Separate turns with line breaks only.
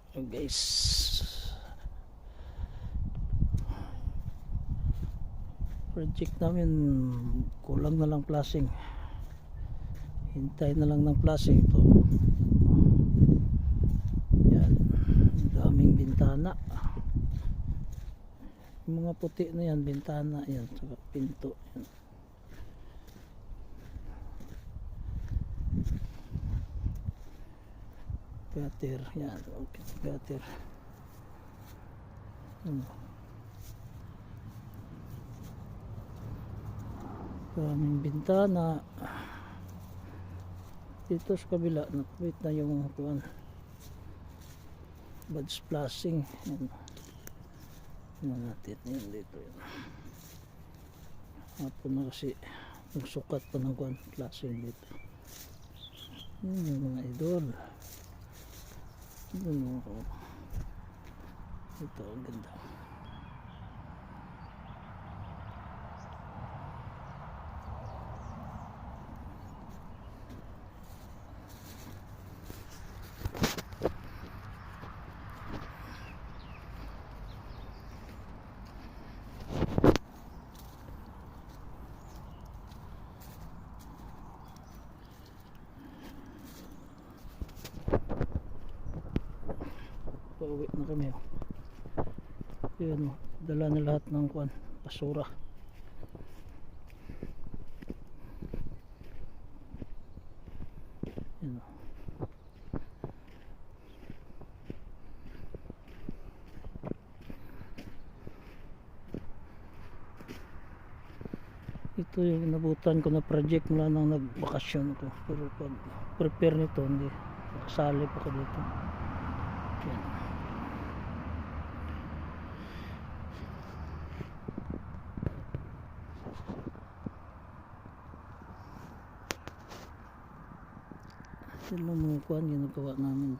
Guys, project namin kulang na lang flashing, hintay na lang ng flashing to. Yan, daming bintana, yung mga puti na yan bintana yan, saka pinto yan. Gutter yan, okay, gutter. Daming bintana dito sa kabila. Nakabit na yung kuwan, bad splashing. Yan natin yun dito yun. Hapon na kasi nagsukat pa ng kuwan flashing dito. Yung mga idol, ito ang ganda. Pauwi na kami. Yun, dala na lahat ng kuwan, basura. Yun. Ito yung inabutan ko na project mula nang nagbakasyon ko, pero pag prepare nito hindi nakasali pa ko dito. Yan. Ito lang mga kuwan ginagawa namin.